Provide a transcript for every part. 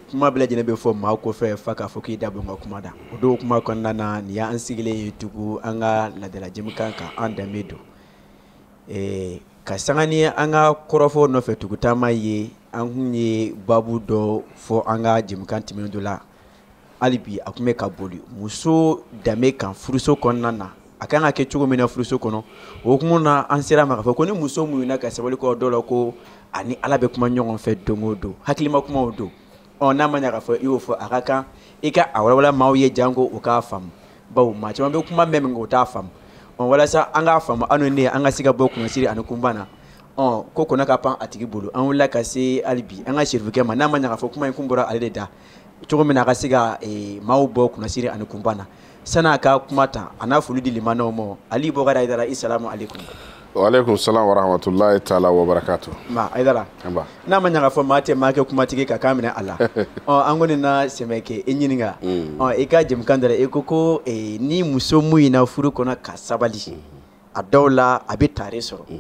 kuma bele jene be fo ma ko fe fa ka fo ki dabo nga kuma da o do kuma kon nana ni ya an sigile tugu anga la de la jimkan ka an da medo ka sangani anga korofo no fe tugu tama ye an hunye babu do fo anga jimkan timendo la alibi akume ka boli muso dame kan furuso kon nana akanga ke tugu mina furuso kono o kuma na an sera ma ka fo ko ni muso mu na ka sabali ko do ko ani ala be kuma ɲɔgɔn fɛ dongo do hakilima kuma o do n'a ma ɲa ka fɔ i y'o fɔ a ka kan i ka a walawala maaw ye jango o k'a faamu bawo maa caman bɛ kuma mɛn min o t'a faamu walasa an k'a faamu an ne an ka se ka bɔ kunnasiri ani kunba na ko kɔnɔ ka pan a tigi bolo an wulila ka se hali bi an ka serifukɛ ma n'a ma ɲa ka fɔ kuma in kun bɔra ale de da cogo min na a ka se ka maaw bɔ kunnasiri ani kunba na san'a ka kuma ta a n'a foli di limanaw ma Ali Bokari Haidara isalamu alaikum. Wa alaikum salam wa rahmatullahi ta'ala wa barakatuh. Ma Haidara. Na ma ɲaga fɔ maa tɛ maa kɛ kumatigi ka kan minɛ a la. An kɔni na sɛmɛ kɛ e ɲininka. I ka jɛmukan dɔ la i ko ni muso mun na furu kɔnɔ ka sabali a dɔw la a bɛ taare sɔrɔ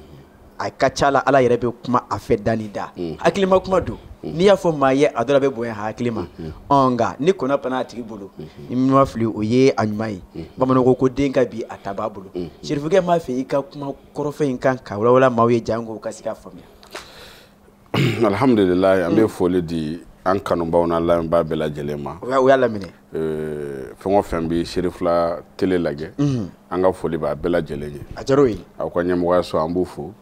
a ka ca la ala yɛrɛ bɛ kuma a fɛ da ni da hakilima kuma don n'i y'a fɔ maa ye a dɔ bɛ bonya hakili ma nka ni kɔnɔ pana a tigi bolo ni min ma fili o ye a ɲuman ye bamananw ko den ka bi a ta b'a bolo serifukɛ m'a fɛ i ka kuma kɔrɔfɔ in kan ka walawala maaw ye jango ka se ka faamuya. Alhamdulillah an bɛ foli di an kanubaw n'a lamɛnbaa bɛɛ lajɛlen ma o y'a laminɛ fɛn o fɛn bɛ Serifula télé lajɛ an ka foli b'a bɛɛ lajɛlen ye a diyar'o ye aw ka ɲɛmɔgɔya so an b'u fo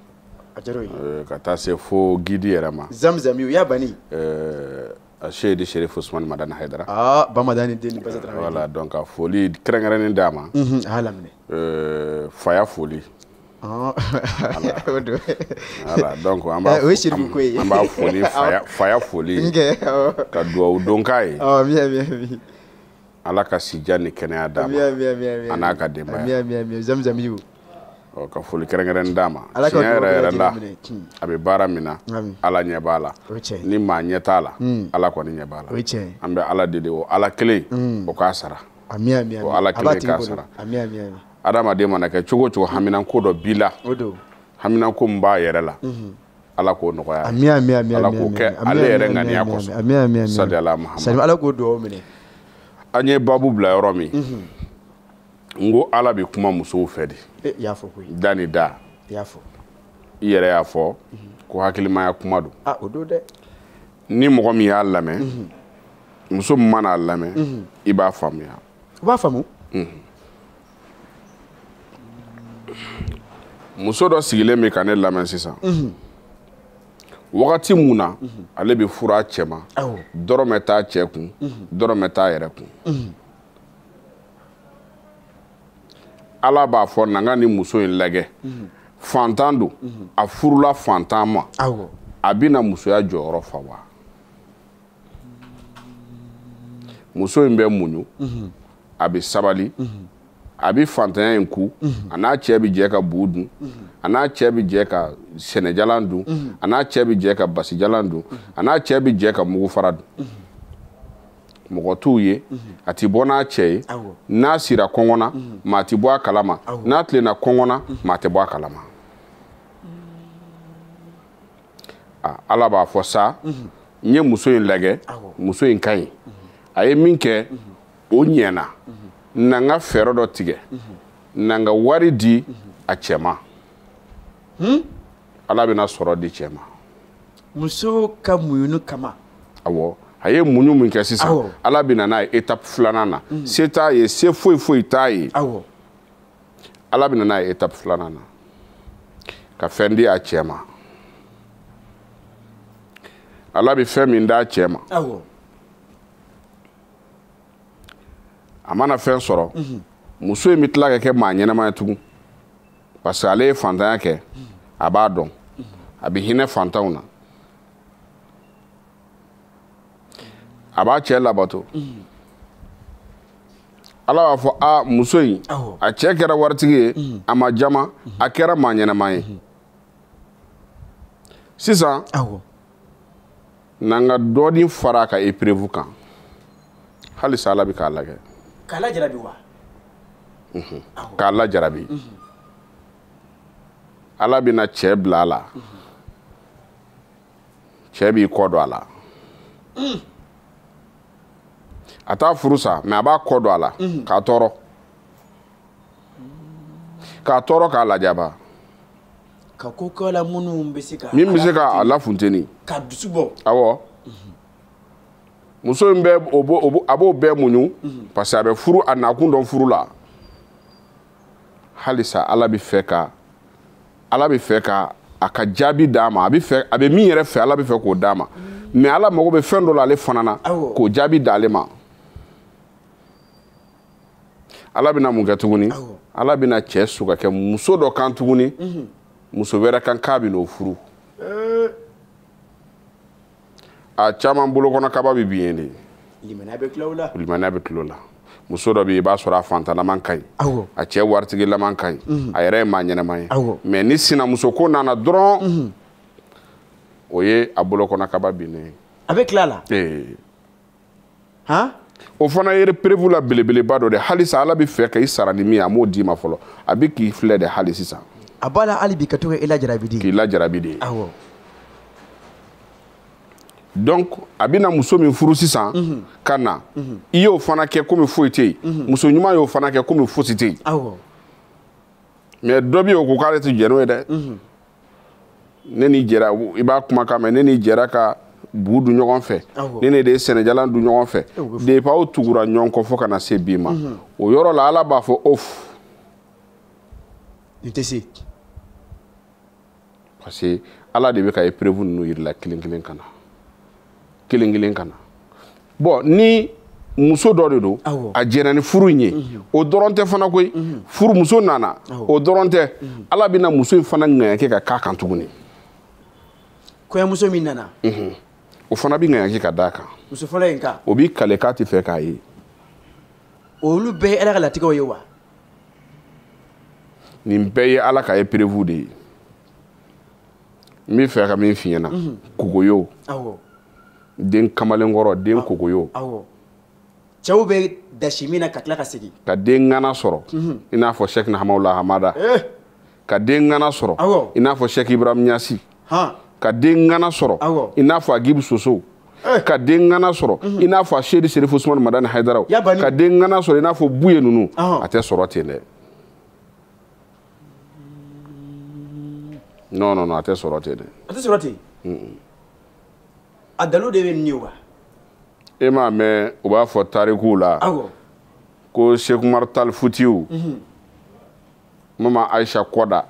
a diyar'o ye ka taa se fo gidi yɛrɛ ma Zamzam o y'a banni Seydi Cherif Ousmane Madani Haidara ba Madani den Basa Traoré voilà donc ka foli kɛrɛnkɛrɛnnen d'a ma a y'a laminɛ faya foli voilà donc an b'a foli faya foli ka duwawu don k'a ye ala ka sija ni kɛnɛya d'a ma a n'a ka denbaya Zamzam ka foli kɛrɛnkɛrɛnnen d'a ma tiɲɛ yɛrɛ la a bɛ baara min na ala ɲɛ b'a la ni maa ɲɛ t'a la ala kɔni ɲɛ b'a la an bɛ ala deli o ala kelen o k'a sara o ala kelen k'a sara adamaden mana kɛ cogo cogo haminako dɔ b'i la haminako min b'a yɛrɛ la ala k'o nɔgɔya ala k'o kɛ ale yɛrɛ ŋaniya kɔsɔn sadi ala Muhamadu ala k'o duwawu minɛ an ye babu bila yɔrɔ min n ko ala bɛ kuma musow fɛ de y'a fɔ koyi da ni da y'a fɔ i yɛrɛ y'a fɔ ko hakilimaya kuma don o don dɛ ni mɔgɔ min y'a lamɛn muso min mana lamɛn i b'a faamuya u b'a faamu muso dɔ sigilen bɛ ka ne lamɛn sisan wagati mun na ale bɛ furu a cɛ ma dɔrɔmɛ t'a cɛ kun dɔrɔmɛ t'a yɛrɛ kun ala b'a fɔ na n ka ni muso in lajɛ fantan don a furula fantan ma a bɛna musoya jɔyɔrɔ fa wa muso in bɛ muɲu a bɛ sabali a bɛ fantanya in ku a n'a cɛ bɛ jɛ ka bu dun a n'a cɛ bɛ jɛ ka sɛnɛjalan dun a n'a cɛ bɛ jɛ ka basijalan dun a n'a cɛ bɛ jɛ ka mugu fara dun mɔgɔ t'u ye a ti bɔ n'a cɛ ye n'a sira kɔngɔ na maa ti bɔ a kalama n'a tilenna kɔngɔ na maa tɛ bɔ a kalama ala b'a fɔ sa n ye muso in lajɛ muso in ka ɲi a ye min kɛ o ɲɛna na n ka fɛɛrɛ dɔ tigɛ na n ka wari di a cɛ ma ala bɛna sɔrɔ di cɛ ma muso ka muɲu kama awɔ a ye muɲu min kɛ sisan ala bɛna n'a ye étape filanan na se t'a ye se foyi foyi t'a ye ala bɛna n'a ye étape filanan na ka fɛn di a cɛ ma ala bɛ fɛn min d'a cɛ ma a mana fɛn sɔrɔ muso in bɛ tila ka kɛ maa ɲɛnama ye tugun parce que ale ye fantanya kɛ a b'a dɔn a bɛ hinɛ fantanw na a b'a cɛ labato Ala b'a fɔ a muso in a cɛ kɛra waritigi ye a ma jama a kɛra maa ɲɛnama ye sisan n'an ka dɔɔnin fara a ka épreuve kan halisa Ala bɛ k'a lajɛ k'a lajarabi wa k'a lajarabi Ala bɛna cɛ bila a la cɛ b'i kɔ don a la a t'a furu sa mais a b'a kɔ don a la k'a tɔɔrɔ k'a lajaba ka ko kɛla minnu bɛ se ka min bɛ se k'a lafunteni ka dusu bɔ awɔ muso in bɛ a b'o bɛɛ muɲu parce que a bɛ furu a nakun dɔn furu la halisa Ala bɛ fɛ ka a ka jaabi d'a ma a bɛ min yɛrɛ fɛ Ala bɛ fɛ k'o d'a ma mais Ala mago bɛ fɛn dɔ la ale fana na k'o jaabi d'ale ma Ala bɛna mun kɛ tuguni Ala bɛna cɛ su ka kɛ muso dɔ kan tuguni muso wɛrɛ kan k'a bɛ n'o furu a caman bolo kɔnɔ kaba bɛ biɲɛ de limaniya bɛ tulo la muso dɔ bɛ yen i b'a sɔrɔ a fantanaman ka ɲi a cɛ waritigilaman ka ɲi a yɛrɛ ye maa ɲɛnama ye mais ni sinamuso ko nana dɔrɔn o ye a bolo kɔnɔ kaba binnen a bɛ tila la o fana ye épreuve la belebeleba dɔ de halisa Ala bɛ fɛ ka i sara ni min ye a m'o d'i ma fɔlɔ a bɛ k'i filɛ de hali sisan a b'a la hali bi ka to ka i lajarabi de k'i lajarabi de donc a bɛna muso min furu sisan ka na i y'o fana kɛ komi foyi tɛ yen muso ɲuman y'o fana kɛ komi fosi tɛ yen mais dɔ bɛ yen o ko k'ale tɛ jɛn n'o ye dɛ ne n'i jɛra i b'a kumakan mɛn ne n'i jɛra ka bu dun ɲɔgɔn fɛ ne ne de ye sɛnɛjalan dun ɲɔgɔn fɛ depuis aw tugura ɲɔgɔn kɔ fo ka na se bi ma o yɔrɔ la Ala b'a fɔ off i tɛ se parce que Ala de bɛ ka épreuve ninnu yirila kelen kelen ka na bon ni muso dɔ de don a jɛnna ni furu in ye o dɔrɔn tɛ fana koyi furu muso nana o dɔrɔn tɛ Ala bɛna muso in fana ŋaɲaki ka k'a kan tuguni kɔɲɔmuso min nana o fana bɛ ŋaɲaki ka d'a kan muso fɔlɔ in kan o b'i kale k'a tɛ fɛ k'a ye olu bɛɛ ye Ala ka latigɛw ye wa nin bɛɛ ye Ala ka épreuve de ye n bɛ fɛ ka min f'i ɲɛna kogoyo den kamalenkɔrɔ den kogoyo cɛw bɛ dasi min na ka tila ka segin ka den ŋana sɔrɔ i n'a fɔ Sheikh Nahamawula Hamada ka den ŋana sɔrɔ i n'a fɔ Sheikh Ibrahim Niassi ka den ŋana sɔrɔ i n'a fɔ Agibu Soso ka den ŋana sɔrɔ i n'a fɔ Seydi Serif Usmane Madani Haidara ka den ŋana sɔrɔ i n'a fɔ Buye ninnu a tɛ sɔrɔ ten dɛ non a tɛ sɔrɔ ten dɛ a tɛ sɔrɔ ten a dalu de bɛ nin ye wa e m'a mɛn u b'a fɔ tarikuw la ko Sheikh Umar Tal Futiyu Mama Aisha Kɔda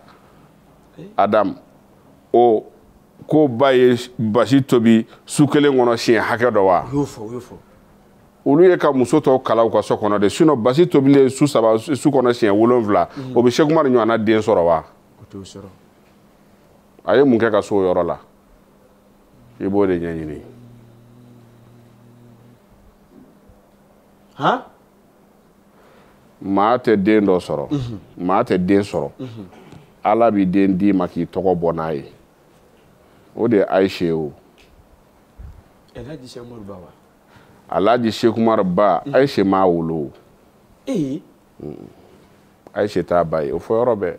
Adam o ko ba ye basi tobi su kelen kɔnɔ siɲɛ hakɛ dɔ wa u y'o fɔ olu ye ka muso tɔw kala u ka so kɔnɔ de sinon basi tobilen su kɔnɔ siɲɛ 7 o bɛ Sheikh Umar ɲɔgɔnna den sɔrɔ wa o t'o sɔrɔ a ye mun kɛ ka so o yɔrɔ la i b'o de ɲɛɲini maa tɛ den dɔ sɔrɔ maa tɛ den sɔrɔ Ala b'i den d'i ma k'i tɔgɔ bɔ n'a ye o de ye Aisha ye o Alhaji Sheikh Umar Ba Aisha m'a wolo Aisha t'a ba ye o fɔ yɔrɔ bɛɛ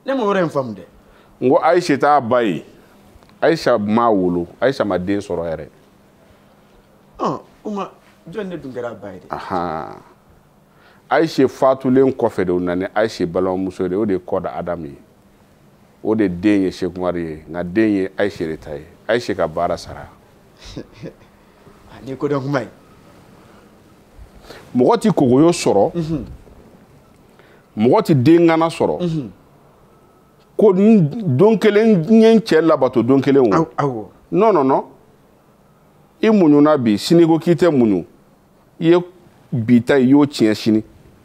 ne ma yɔrɔ in faamu dɛ n ko Aisha t'a ba ye Aisha m'a wolo Aisha ma den sɔrɔ yɛrɛ jɔn de dun kɛra a ba ye dɛ Aisha fatulen kɔfɛ de o nana ni Aisha balimamuso de o de ye Kɔda Adam ye o de den ye Sheikh Umar ye nka den ye Aisha de ta ye Aisha ka baara sara ni ko dɔn kuma ye mɔgɔ ti kogoyo sɔrɔ mɔgɔ ti den ŋana sɔrɔ ko don kelen n ye n cɛ labato don kelen o non i muɲuna bi sini ko k'i tɛ muɲu i ye bi ta i y'o tiɲɛ sini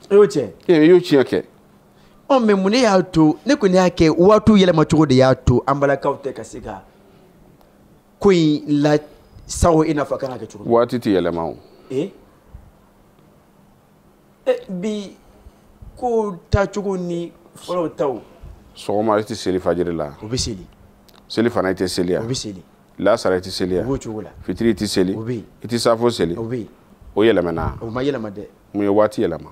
i y'o tiɲɛ i y'o tiɲɛ kɛ mais mun de y'a to ne kɔni y'a kɛ waatiw yɛlɛma cogo de y'a to an balakaw tɛ ka se ka ko in sawo ina fa kana ke cogo waati ti yɛlɛma o bi ko ta cogo ni fɔlɔ taw sɔgɔma i ti seli fajiri la o bɛ seli seli fana i tɛ seli o bɛ seli lasara i tɛ seli o b'o cogo la fitiri i tɛ seli i tɛ safo seli o bɛ o yɛlɛmɛna o ma yɛlɛma dɛ mun ye waati yɛlɛma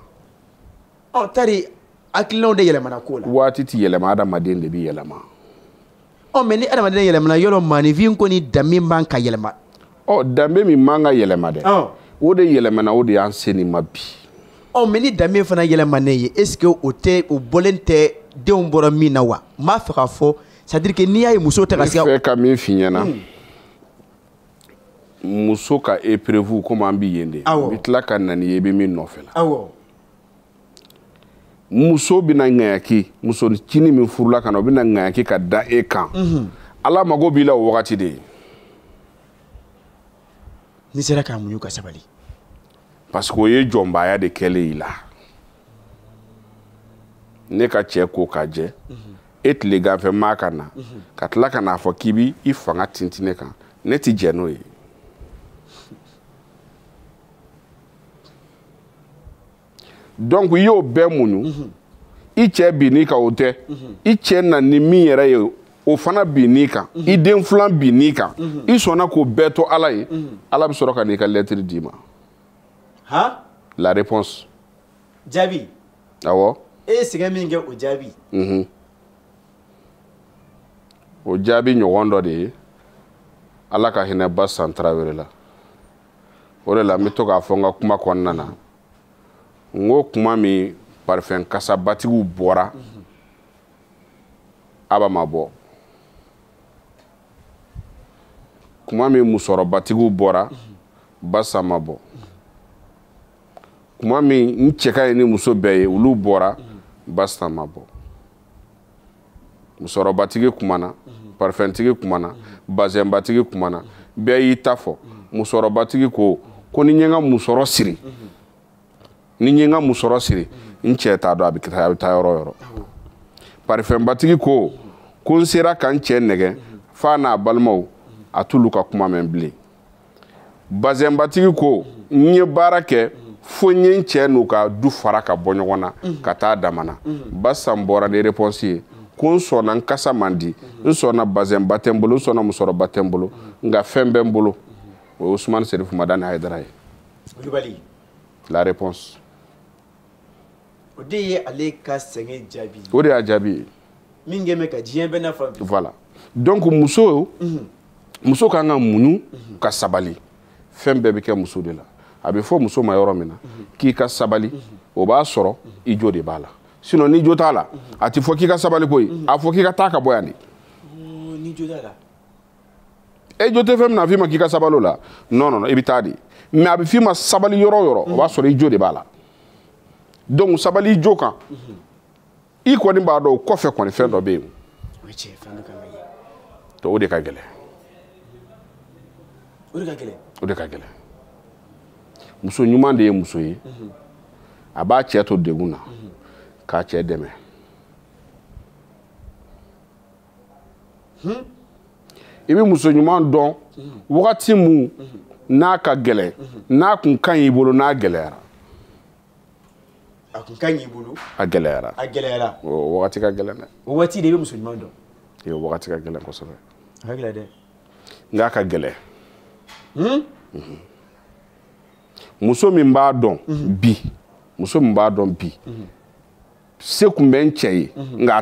tari hakilinaw de yɛlɛmana ko la waati ti yɛlɛma adamaden de bi yɛlɛma mais ni adamaden yɛlɛmana yɔrɔ maanifin ko ni danbe man ka yɛlɛma danbe min man ka yɛlɛma dɛ o de yɛlɛmana o de y'an se nin ma bi mais ni danbe fana yɛlɛmanen ye est ce que o bɔlen tɛ denw bɔra min na wa m'a fɛ k'a fɔ c'est à dire que n'i y'a ye muso tɛ ka se fɛ ka min f'i ɲɛna muso ka épreuve komi an bi yen de bi tila ka na ni ye i bɛ min nɔfɛ la muso bɛna ŋayaki musocinin min furula ka na o bɛna ŋayaki ka da e kan ala mago b'i la o wagati de n'i sera k'a muɲu ka sabali parce que o ye jɔnbaya de kɛlen i la ne ka cɛ ko ka jɛ e tile ganfɛ maa ka na ka tila ka n'a fɔ k'i bi i fanga tintin ne kan ne ti jɛ n'o ye donc i y'o bɛɛ muɲu i cɛ bin'i kan o tɛ i cɛ na ni min yɛrɛ ye o fana bin'i kan i den filan bin'i kan i sɔnna k'o bɛɛ to ala ye ala bɛ sɔrɔ ka n'i ka lettre d'i ma la réponse jaabi awɔ e ye sɛgɛn min kɛ o jaabi o jaabi ɲɔgɔn dɔ de ye ala ka hinɛ Basan Tarawele la o de la n bɛ to k'a fɔ n ka kuma kɔnɔna na n ko kuma min parfum kasabatigiw bɔra aba ma bɔ kuma min musɔrɔbatigiw bɔra Basan ma bɔ kuma min n cɛ ka ye ni muso bɛɛ ye olu bɔra Basan ma bɔ musɔrɔbatigi kumana parfumtigi kumana bazɛnbatigi kumana bɛɛ y'i ta fɔ musɔrɔbatigi ko ni n ye n ka musɔrɔ siri ni n ye n ka musɔrɔ siri n cɛ t'a dɔn a bɛ taa yɔrɔ yɔrɔ parfumbatigi ko n sera ka n cɛ nɛgɛ f'a n'a balimaw a t'olu ka kuma mɛn bilen bazɛnbatigi ko n ye baara kɛ fo n ye n cɛ n'u ka du fara ka bɔ ɲɔgɔn na ka taa damana Basan bɔra ni réponse ye ko n sɔnna n kasa man di n sɔnna bazɛnba tɛ n bolo n sɔnna musɔrɔba tɛ n bolo nka fɛn bɛ n bolo o ye Usumani Serifu Madani Hayidara ye la réponse o de ye ale ka sɛgɛn jaabi o de y'a jaabi ye min kɛ mɛ ka diɲɛ bɛɛ nafa bi voilà donc muso kan ka muɲu ka sabali fɛn bɛɛ bɛ kɛ muso de la a bɛ fɔ muso ma yɔrɔ min na k'i ka sabali o b'a sɔrɔ i jo de b'a la sinon ni jo t'a la a ti fɔ k'i ka sabali koyi a fɔ k'i ka taa ka bɔ yan de ni jo t'a la e jo tɛ fɛn min na a f'i ma k'i ka sabali o la non i bɛ taa de mais a bɛ f'i ma sabali yɔrɔ o yɔrɔ o b'a sɔrɔ i jo de b'a la donc sabali i jo kan i kɔni b'a dɔn o kɔfɛ kɔni fɛn dɔ bɛ yen to o de ka gɛlɛn o de ka gɛlɛn muso ɲuman de ye muso ye a b'a cɛ to degun na k'a cɛ dɛmɛ i bɛ muso ɲuman dɔn wagati mun n'a ka gɛlɛn n'a kun ka ɲi i bolo n'a gɛlɛyara a kun ka ɲi i bolo a gɛlɛyara o wagati ka gɛlɛn dɛ o waati de i bɛ muso ɲuman dɔn o wagati ka gɛlɛn kosɛbɛ a ka gɛlɛn dɛ nka ka gɛlɛn muso min b'a dɔn bi se kun bɛ n cɛ ye nka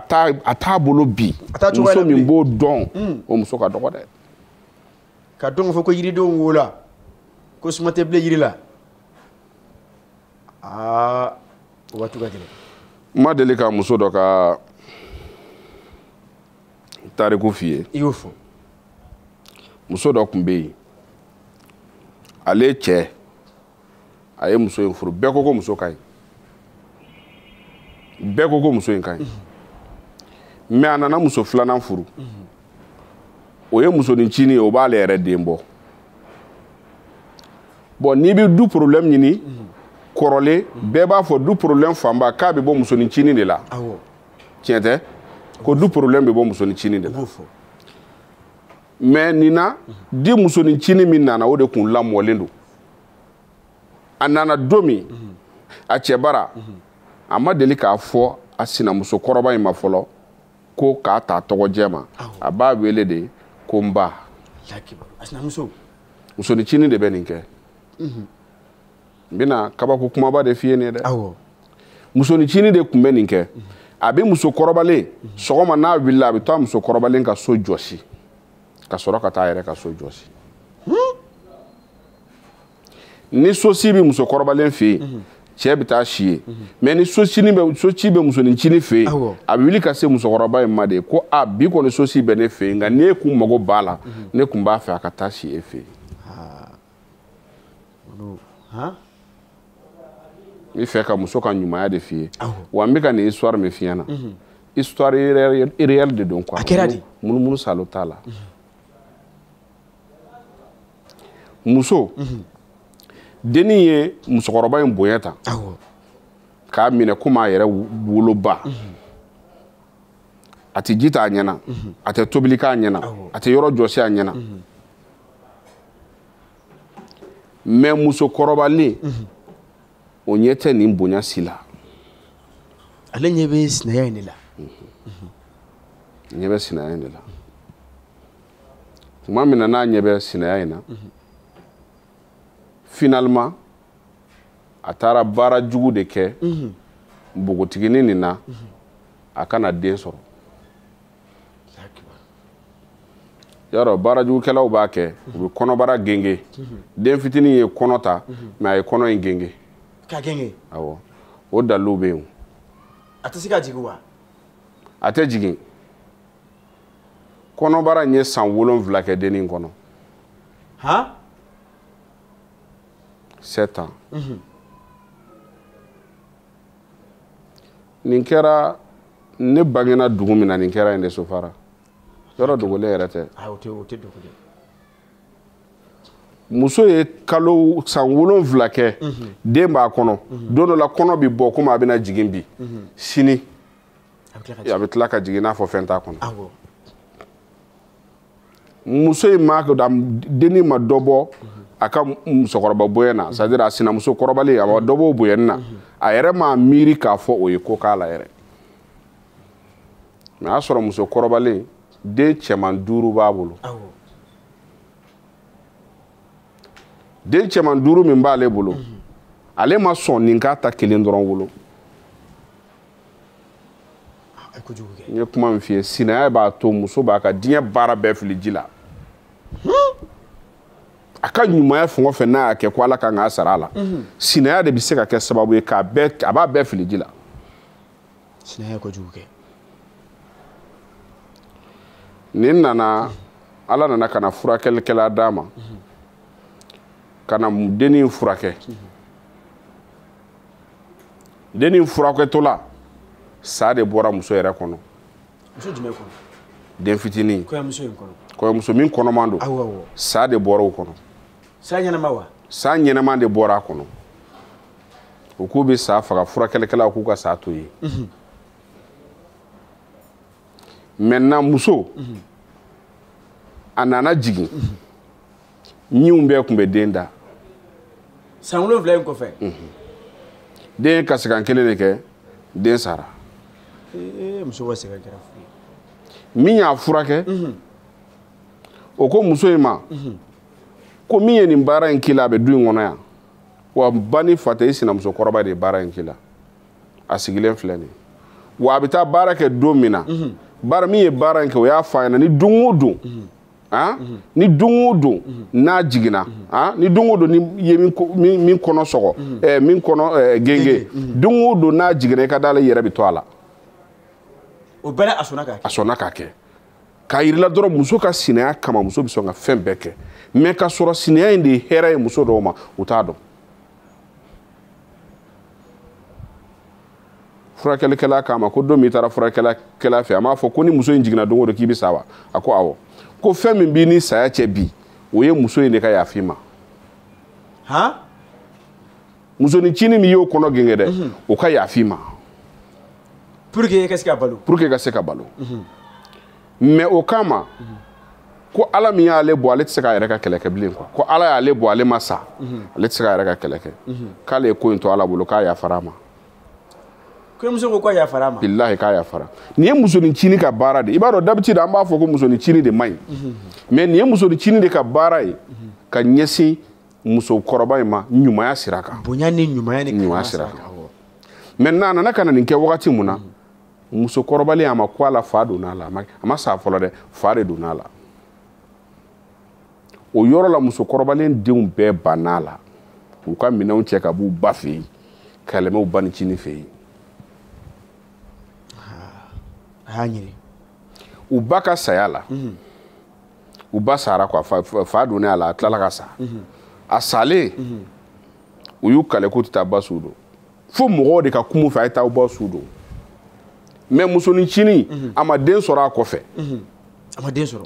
a t'a bolo bi muso min b'o dɔn o muso ka dɔgɔ dɛ ka dɔn fɔ ko yiridenw wola ko suma tɛ bilen yiri la o waati ka gɛlɛn n ma deli ka muso dɔ ka tariku f'i ye i y'o fɔ muso dɔ tun bɛ yen ale cɛ a ye muso in furu bɛɛ ko muso ka ɲi bɛɛ ko muso in ka ɲi mais a nana muso filanan furu o ye musonincinin ye o b'ale yɛrɛ den bɔ bon n'i bɛ du problème ɲini kɔrɔlen bɛɛ b'a fɔ du problème fanba k'a bɛ bɔ musonincinin de la tiɲɛ tɛ ko du problème bɛ bɔ musonincinin de la mais nina di musonin cini min nana o de kun lamɔlen don a nana don min a cɛbara a ma deli k'a fɔ a sinamuso kɔrɔba in ma fɔlɔ ko k'a ta tɔgɔjɛ ma a b'a wele de ko n ba musonin cini de bɛ nin kɛ n bɛna kabako kumaba de f'i ye nin ye dɛ musonin cini de kun bɛ nin kɛ a bɛ muso kɔrɔbalen sɔgɔma n'a wulila a bɛ taa muso kɔrɔbalen ka so jɔsi ka sɔrɔ ka taa a yɛrɛ ka so jɔsi ni sosi bɛ muso kɔrɔbalen fɛ yen cɛ bɛ taa si ye mais ni soci bɛ musonin cini fɛ yen a bɛ wuli ka se musokɔrɔba in ma de ko a bi kɔni soci bɛ ne fɛ yen nka n'e kun mago b'a la ne kun b'a fɛ a ka taa si e fɛ yen n fɛ ka muso ka ɲumanya de f'i ye wa n bɛ ka nin histoire min f'i ɲɛna histoire réelle de don quoi a kɛra de munumunu salo t'a la muso dennin ye musokɔrɔba in bonya ta k'a minɛ komi a yɛrɛ woloba a tɛ ji t'a ɲɛna a tɛ tobili k'a ɲɛna a tɛ yɔrɔ jɔsi a ɲɛna mais musokɔrɔbalen o ɲɛ tɛ nin bonya si la ale ɲɛ bɛ sinaya in de la ɲɛ bɛ sinaya in de la tuma min na n'a ɲɛ bɛ sinaya in na finalement a taara baara jugu de kɛ npogotiginin nin na a kana den sɔrɔ yarɔ baara jugukɛlaw b'a kɛ u bɛ kɔnɔbara genge den fitinin ye kɔnɔ ta mais a ye kɔnɔ in genge ka genge awɔ o dalilu bɛ yen a tɛ se ka jigin wa a tɛ jigin kɔnɔbara in ye san 7 kɛ dennin kɔnɔ 7 ans nin kɛra ne bangena dugu min na nin kɛra yen de Sofara yɔrɔ dogolen yɛrɛ tɛ o tɛ dogolen muso ye kalo san 7 kɛ den b'a kɔnɔ don dɔ la kɔnɔ bɛ bɔ komi a bɛna jigin bi sini a bɛ tila ka jigin n'a fɔ fɛn t'a kɔnɔ muso in ma dennin ma dɔ bɔ a ka musokɔrɔba bonya na c'est à dire a sinamuso kɔrɔbalen a ma dɔ bɔ o bonyani na a yɛrɛ m'a miiri k'a fɔ o ye ko k'a la yɛrɛ mais a y'a sɔrɔ muso kɔrɔbalen den cɛman 5 b'a bolo den cɛman 5 min b'ale bolo ale ma sɔn nin k'a ta 1 dɔrɔn wolo n ye kuma min f'i ye sinaya b'a to muso b'a ka diɲɛ baara bɛɛ fili ji la a ka ɲumanya fɛn o fɛn n'a y'a kɛ ko Ala kan k'a sara a la sinaya de bɛ se ka kɛ sababu ye a b'a bɛɛ fili ji la sinaya kojugu kɛ nin nana Ala nana ka na furakɛlikɛla d'a ma ka na dennin furakɛ dennin furakɛtɔla sa de bɔra muso yɛrɛ kɔnɔ muso jumɛn kɔnɔ den fitinin kɔɲɔmuso in kɔnɔ kɔɲɔmuso min kɔnɔman don sa de bɔra o kɔnɔ sa ɲɛnama wa sa ɲɛnama de bɔra a kɔnɔ u k'u bɛ sa faga furakɛlikɛlaw k'u ka sa to yen maintenant muso a nana jigin ɲiw bɛɛ tun bɛ den da san 7 in kɔfɛ den ye kasikan 1 de kɛ den sara muso ka sɛgɛn kɛra fu ye min y'a furakɛ o ko muso in ma ko min ye nin baara in k'i la a bɛ du in kɔnɔ yan wa ba ni fa tɛ i sinamuso kɔrɔba de ye baara in k'i la a sigilen filɛ nin wa a bɛ taa baara kɛ don min na baara min ye baara in kɛ o y'a f'a ɲɛna ni don o don ni don o don n'a jiginna ni don o don ni ye min kɔnɔ sɔgɔ min kɔnɔ genge don o don n'a jiginna i ka d'ale yɛrɛ bɛ to a la o bɛɛ a sɔnna k'a kɛ k'a yirila dɔrɔn muso ka sinaya kama muso bɛ sɔn ka fɛn bɛɛ kɛ mais ka sɔrɔ sinaya in de ye hɛrɛ ye muso dɔw ma u t'a dɔn furakɛlikɛla k'a ma ko don min i taara furakɛlikɛla fɛ a m'a fɔ ko ni muso in jiginna don o don k'i bɛ sa wa a ko awɔ ko fɛn min b'i ni saya cɛ bi o ye muso in de ka yafa i ma musonicinin min y'o kɔnɔ genge dɛ o ka yafa i ma pour que i ka se ka balo mais o kama ko ala min y'ale bɔ ale tɛ se k'a yɛrɛ ka kɛlɛ kɛ bilen quoi ko ala y'ale bɔ ale ma sa ale tɛ se k'a yɛrɛ ka kɛlɛ kɛ k'ale ye ko in to ala bolo k'a yafara a ma kɔɲɔmuso ko k'a yafara a ma bilahi k'a yafara nin ye musonincinin ka baara de i b'a dɔn d'habitude an b'a fɔ ko musonincinin de man ɲi mais nin ye musonincinin de ka baara ye ka ɲɛsin musokɔrɔba in ma ɲumanya sira kan bonya ni ɲumanya sira kan maintenant a nana ka na nin kɛ wagati mun na musokɔrɔbalen a ma ko a la fa donn'a la a ma sa fɔlɔ dɛ fa de donn'a la o yɔrɔ la musokɔrɔbalen denw bɛɛ bann'a la k'u ka minɛnw cɛ ka b'u ba fɛ yen ka yɛlɛmɛ u ba ni cinin fɛ yen a y'a ɲini u ba ka saya la u ba sara quoi fa donn'a la a tilala ka sa a salen u y'u kale k'u tɛ taa ba su don fo mɔgɔw de ka kumu fɛ a ye taa ba su don mais musonincinin a ma den sɔrɔ a kɔfɛ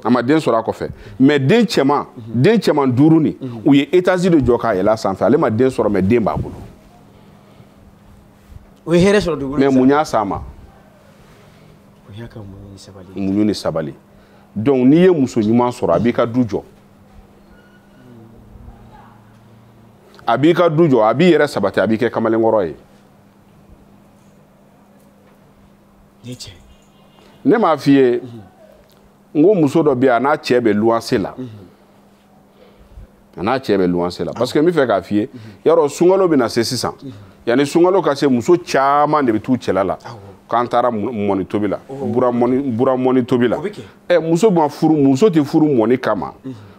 a ma den sɔrɔ a kɔfɛ mais den cɛman 5 nin u ye étage de jɔ k'a yɛlɛ a sanfɛ ale ma den sɔrɔ mais den b'a bolo o ye hɛrɛ sɔrɔ dugukolo mais mun y'a s'a ma o y'a ka muɲu ni sabali muɲu ni sabali donc n'i ye muso ɲuman sɔrɔ a b'i ka du jɔ a b'i ka du jɔ a b'i yɛrɛ sabati a b'i kɛ kamalenkɔrɔ ye ne m'a f'i ye n ko muso dɔ bɛ yen a n'a cɛ bɛ luwanse la parce que n bɛ fɛ k'a f'i ye yarɔ sunkalo bɛ na se sisan yanni sunkalo ka se muso caman de bɛ t'u cɛla la k'an taara mɔni tobi la bura mɔni tobi la muso tɛ furu mɔni kama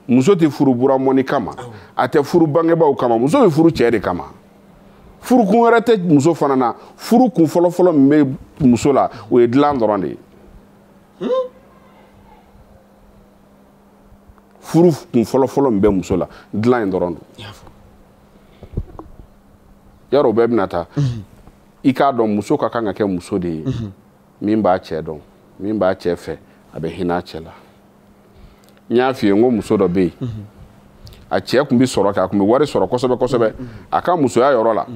muso tɛ furu bura mɔni kama a tɛ furu bangebaaw kama muso bɛ furu cɛ de kama furukun wɛrɛ tɛ muso fana na furu kun fɔlɔ-fɔlɔ min bɛ muso la o ye dilan dɔrɔn de ye furu kun fɔlɔ-fɔlɔ min bɛ muso la dilan in dɔrɔn don yarɔ bɛɛ bɛna taa i k'a dɔn muso ka kan ka kɛ muso de ye min b'a cɛ dɔn min b'a cɛ fɛ a bɛ hinɛ a cɛ la n y'a f'i ye n ko muso dɔ bɛ yen a cɛ tun bɛ sɔrɔ kɛ a tun bɛ wari sɔrɔ kosɛbɛ a ka musoya yɔrɔ la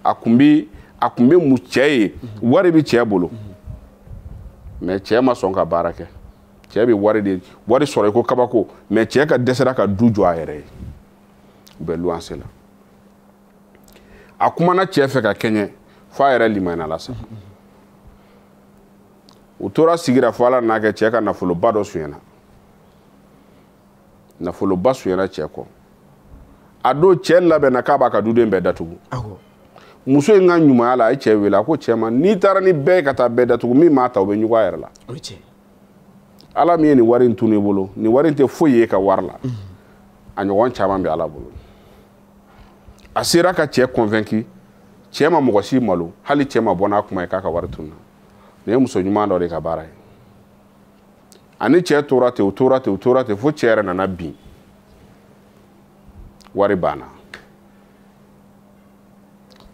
a tun bɛ cɛ ye wari bɛ cɛ bolo mais cɛ ma sɔn ka baara kɛ cɛ bɛ wari sɔrɔ i ko kabako mais cɛ ka dɛsɛra ka du jɔ a yɛrɛ ye u bɛ luwanse la a kumana cɛ fɛ ka kɛɲɛ f'a yɛrɛ limaniya la sa u tora sigira fo ala n'a kɛ cɛ ka nafoloba dɔ sonyɛna nafoloba sonyɛna cɛ kɔ a don cɛ labɛnna k'a b'a ka duden bɛɛ datugu muso in ka ɲumanya la a ye cɛ wele a ko cɛ ma n'i taara ni bɛɛ ye ka taa bɛɛ datugu min m'a ta o bɛ ɲugun a yɛrɛ la ala min ye nin wari in tunu i bolo nin wari in tɛ foyi ye ka wari la a ɲɔgɔn caman bɛ ala bolo a sera ka cɛ convaincre cɛ ma mɔgɔ si malo hali cɛ ma bɔ n'a kuma ye k'a ka wari tununa nin ye muso ɲuman dɔ de ka baara ye ani cɛ tora ten fo cɛ yɛrɛ nana bin wari banna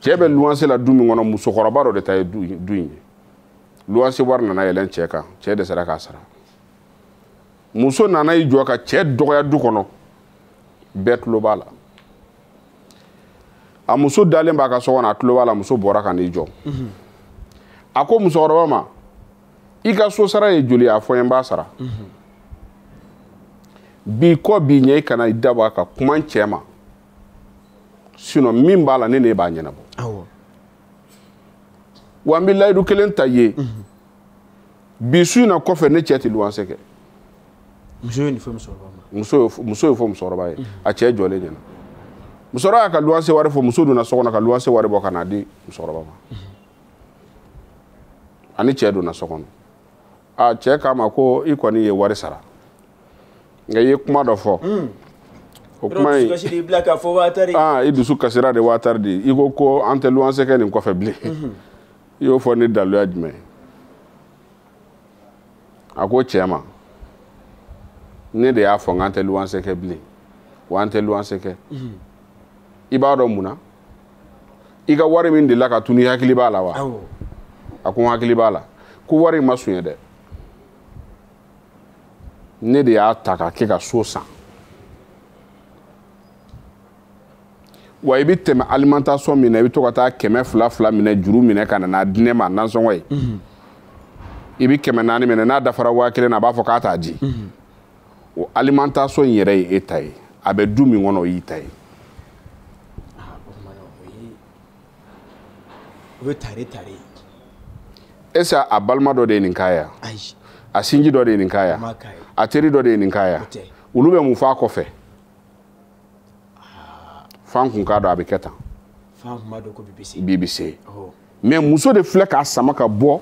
cɛ bɛ luwanse la du min kɔnɔ musokɔrɔba dɔ de ta ye du in ye luwanse wari nana yɛlɛn cɛ kan cɛ dɛsɛra k'a sara muso nana y'i jɔ ka cɛ dɔgɔya du kɔnɔ bɛɛ tulo b'a la a muso dalen b'a ka so kɔnɔ a tulo b'a la muso bɔra ka n'i jɔ a ko musokɔrɔba ma i ka so sara ye joli a fɔ n ye n b'a sara bi kɔ b'i ɲɛ i kana i dabɔ ka kuma n cɛ ma sinon min b'a la ne n'e b'a ɲɛnabɔ wa n bɛ layidu kelen ta ye bi su in na kɔfɛ ne cɛ tɛ luwanse kɛ muso y'o fɔ musokɔrɔba ye a cɛ jɔlen ɲɛna musokɔrɔba y'a ka luwanse wari fɔ muso donna so kɔnɔ ka luwanse wari bɔ ka n'a di musokɔrɔba ma ani cɛ donna so kɔnɔ a cɛ k'a ma ko i kɔni ye wari sara nka i ye kuma dɔ fɔ o kuma in i dusu kasira de waatari de i ko an tɛ luwanse kɛ nin kɔfɛ bilen i y'o fɔ ni daluya jumɛn a ko cɛ ma ne de y'a fɔ n k'an tɛ luwanse kɛ bilen wa an tɛ luwanse kɛ i b'a dɔn mun na i ka wari min delila ka tunu i hakili b'a la wa a ko n hakili b'a la ko wari in ma suɲɛ dɛ ne de y'a ta ka kɛ ka so san wa i bɛ tɛmɛ alimentation min na i bɛ to ka taa 200 minɛ juru minɛ ka na n'a di ne ma nansɔngɔ ye i bɛ 400 minɛ n'a dafara 1000 na a b'a fɔ k'a t'a di o alimentation yɛrɛ ye e ta ye a bɛ du min kɔnɔ o y'i ta ye est-ce que a balima dɔ de ye nin k'a ye a sinji dɔ de ye nin k'a ye a teri dɔ de ye nin k'a ye olu bɛ mun fɔ a kɔfɛ fan kun k'a dɔn a bɛ kɛ tan BBC mais muso de filɛ k'a sama ka bɔ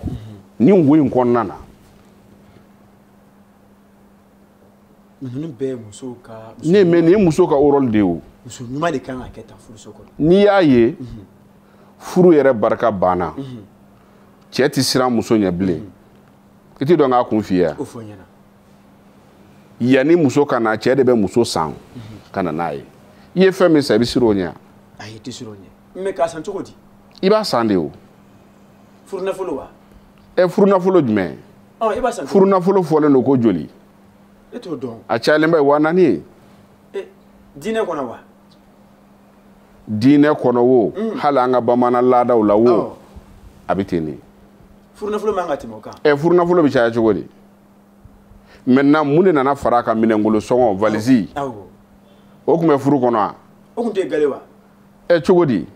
nin wo in kɔnɔna na ne mais nin ye muso ka rôle de ye o n'i y'a ye furu yɛrɛ barika banna cɛ ti siran muso ɲɛ bilen i ti dɔn k'a kun f'i ye yanni muso ka na cɛ de bɛ muso san ka na n'a ye i ye fɛn min san i bɛ siran o ɲɛ ayi i tɛ siran o ɲɛ mais k'a san cogo di i b'a san de o furu nafolo wa furu nafolo jumɛn i b'a san furu nafolo fɔlen don ko joli e t'o dɔn a cayalen ba ye 400 ye diinɛ kɔnɔ wa diinɛ kɔnɔ wo hali an ka bamanan laadaw la wo a bɛ ten de furu nafolo man ka tɛmɛ o kan furu nafolo bɛ caya cogo di maintenant mun de nana fara a kan minɛnkolo sɔngɔ valise o tun bɛ furu kɔnɔ wa o tun tɛ gale wa cogo di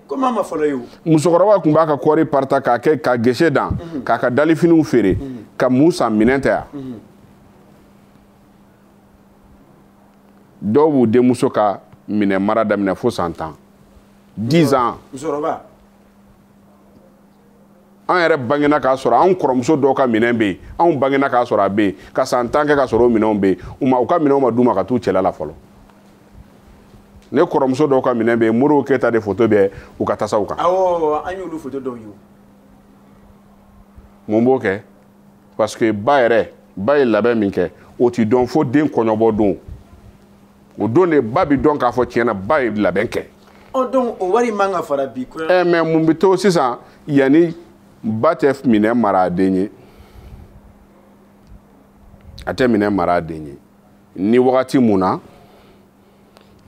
komi an ma fɔlɔ ye o musokɔrɔba tun b'a ka kɔɔri parata k'a kɛ ka gese dan k'a ka dalifiniw feere ka mun san minɛn tɛ yan dɔw b'u denmuso ka minɛn mara daminɛ fo san 10 10 ans musokɔrɔba an yɛrɛ bangena k'a sɔrɔ an kɔrɔmuso dɔw ka minɛn bɛ yen anw bangena k'a sɔrɔ a bɛ yen ka san 10 kɛ k'a sɔrɔ o minɛnw bɛ yen u ka minɛnw ma d'u ma ka t'u cɛla la fɔlɔ ne kɔrɔmuso dɔw ka minɛn bɛ yen Modibo Keyita de photo bɛ u ka tasaw kan awɔ an y'olu photo dɔw ye mun b'o kɛ parce que ba ye labɛn min kɛ o ti dɔn fo den kɔɲɔbɔ don o don de ba bi dɔn k'a fɔ tiɲɛna ba ye labɛn kɛ donc o wari man ka fara bi mais mun bi to sisan yanni ba tɛ minɛn mara a den ye a tɛ minɛn mara a den ye ni wagati mun na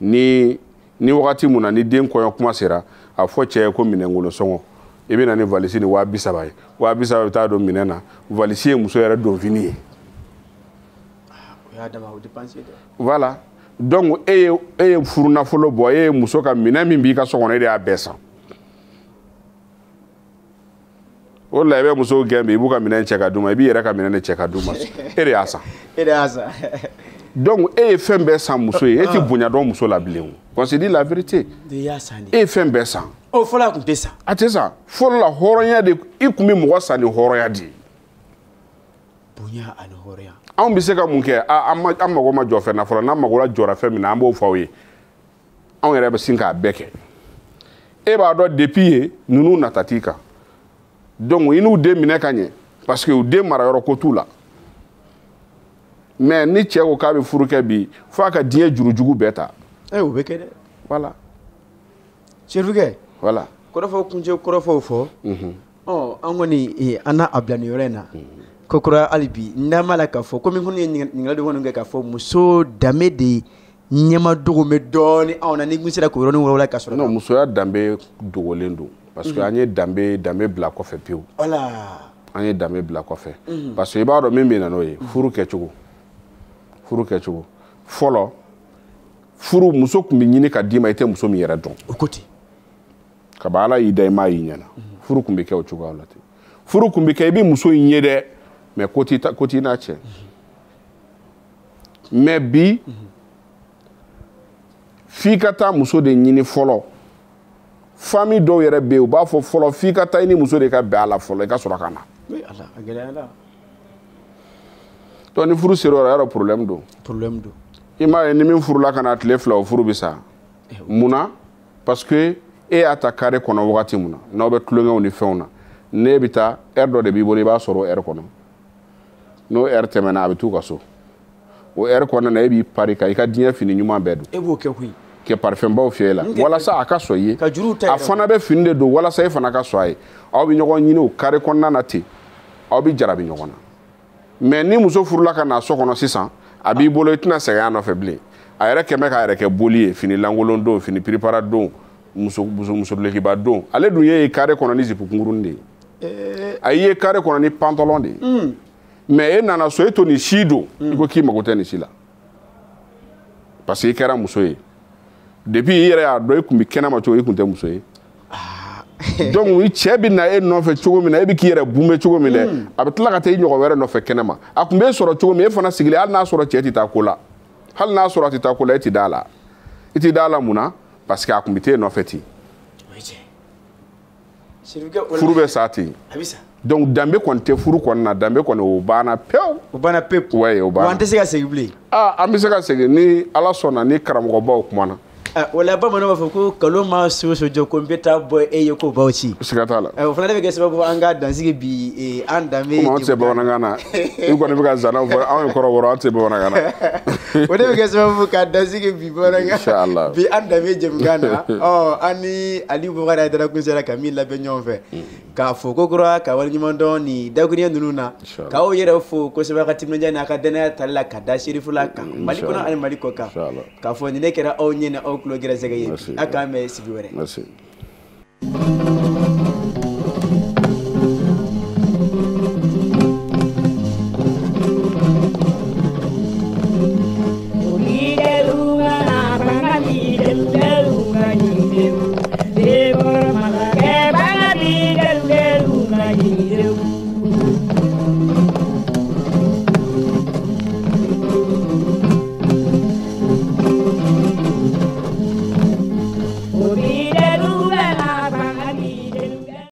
ni wagati mun na ni den kɔɲɔ kuma sera a fɔ cɛ ye ko minɛnkolo sɔngɔ i bɛ na ni valise ni 230 ye 230 bɛ taa don minɛn na valise ye muso yɛrɛ don fini ye voilà donc e ye furu nafolo bɔ e ye muso ka minɛn min b'i ka so kɔnɔ e de y'a bɛɛ san o la i bɛ musow gɛn bi i b'u ka minɛn cɛ ka d'u ma i b'i yɛrɛ ka minɛn de cɛ ka d'u ma e de y'a san donc e ye fɛn bɛɛ san muso ye e ti bonya dɔn muso la bilen o c'est la vérité e ye fɛn bɛɛ san fɔlɔ a tun tɛ san a tɛ san fɔlɔ la hɔrɔnya de i kun bɛ mɔgɔ san ni hɔrɔnya de bonya ani hɔrɔnya anw bɛ se ka mun kɛ an mago ma jɔ fɛn na fɔlɔ n'an mago la jɔra fɛn min na an b'o fɔ aw ye anw yɛrɛ bɛ sin k'a bɛɛ kɛ e b'a dɔn depuis ye ninnu nata t'i kan donc i n'u den minɛ ka ɲɛ parce que u den marayɔrɔ ko t'u la mais ni cɛ ko k'a bɛ furu kɛ bi f'a ka diɲɛ jurujugu bɛɛ ta o bɛ kɛ dɛ voilà Serifukɛ voilà kɔrɔfɔ kuncɛ kɔrɔfɔw fɔ an kɔni an n'a bila nin yɔrɔ in na kokura hali bi n'an b'a la k'a fɔ komi n ye ɲininkali dɔ kɔni kɛ k'a fɔ muso danbe de ɲɛma dogo bɛ dɔɔni anw na ni n sera k'o yɔrɔnin wɔlɔwɔlɔ ka sɔrɔ non musoya danbe dogolen don parce que an ye danbe bila kɔfɛ pewu voilà an ye danbe bila kɔfɛ parce que i b'a dɔn min bɛ na n'o ye furu kɛcogo fɔlɔ furu muso tun bɛ ɲini ka d'i ma i tɛ muso min yɛrɛ dɔn o ko ten kaba Ala y'i da i m'a y'i ɲɛna furu tun bɛ kɛ o cogoya la ten furu tun bɛ kɛ i bɛ muso in ye dɛ mais ko t'i n'a cɛ mais bi f'i ka taa muso de ɲini fɔlɔ famille dɔw yɛrɛ bɛ yen u b'a fɔ fɔlɔ f'i ka taa i ni muso de ka bɛn a la fɔlɔ i ka sɔrɔ ka na donc ni furu sera o yɔrɔ problème don i m'a ye ni min furula ka na tile 2 o furu bɛ sa munna parce que e y'a ta carré kɔnɔ wagati mun na n'aw bɛ tulonkɛw ni fɛnw na ne bɛ taa heure dɔ de b'i bolo i b'a sɔrɔ o heure kɔnɔ n'o heure tɛmɛna a bɛ t'u ka so o heure kɔnɔna na e b'i pari ka i ka diɲɛ fini ɲuman bɛɛ don e b'o kɛ koyi ka parfum baw fiyɛ la walasa a ka sɔn i ye a fana bɛ fini de don walasa e fana ka sɔn a ye aw bɛ ɲɔgɔn ɲini o carré kɔnɔna na ten aw bɛ jarabi ɲɔgɔn na mais ni muso furula ka na so kɔnɔ sisan a b'i bolo i tɛna sɛgɛn a nɔfɛ bilen a yɛrɛ kɛmɛ k'a yɛrɛ kɛ boli ye fini lankolon don fini piripara don musodulekiba don ale dun ye carré kɔnɔ ni zipu kunkurunin de ye a ye carré kɔnɔ ni pantalon de ye mais e nana so e to nin si don i ko k'i mago tɛ nin si la parce que i kɛra muso ye depuis i yɛrɛ y'a dɔn i kun bɛ kɛnɛma cogo i kun tɛ muso ye donc i cɛ bɛ na e nɔfɛ cogo min na e bɛ k'i yɛrɛ bunbɛ cogo min dɛ a bɛ tila ka taa i ɲɔgɔn wɛrɛ nɔfɛ kɛnɛma a kun b'e sɔrɔ cogo min e fana sigilen hali n'a sɔrɔ cɛ tɛ taa ko la hali n'a sɔrɔ a tɛ taa ko la e tɛ d'a la i tɛ d'a la mun na parce que a kun bɛ t'e nɔfɛ ten furu bɛ sa ten donc danbe kɔni tɛ furu kɔni na danbe kɔni o banna pewu o banna pewu ouais o banna an tɛ se ka segin bilen an bɛ se ka segin ni Ala sɔnna ni karamɔgɔbaw kumana o la bamananw b'a fɔ ko kalo ma so jɔ ko n bɛ taa bɔ e ye ko baw ci siga t'a la o fana de bɛ kɛ sababu an ka dansigi bi an danbe anw tɛ bamanankan na i kɔni bɛ ka zanaw fɔ anw ye kɔrɔbɔrɔ an tɛ bamanankan na o de bɛ kɛ sababu ka dansigi bi bamanankan bi an danbe jɛmukan na an ni Aliyu Bubakari Hayidara kun sera ka min labɛn ɲɔgɔn fɛ k'a fɔ ko kura ka waleɲuman dɔn nin dakuruɲɛ ninnu na k'aw yɛrɛ fo kosɛbɛ ka timinadiya n'a ka danaya tali la ka da serifula kan Mali kɔnɔ ani Mali kɔ kan k'a fɔ nin ne kɛra aw ɲɛ ni aw tulo gɛrɛsɛgɛ ye a k'an bɛn sigi wɛrɛ. Merci.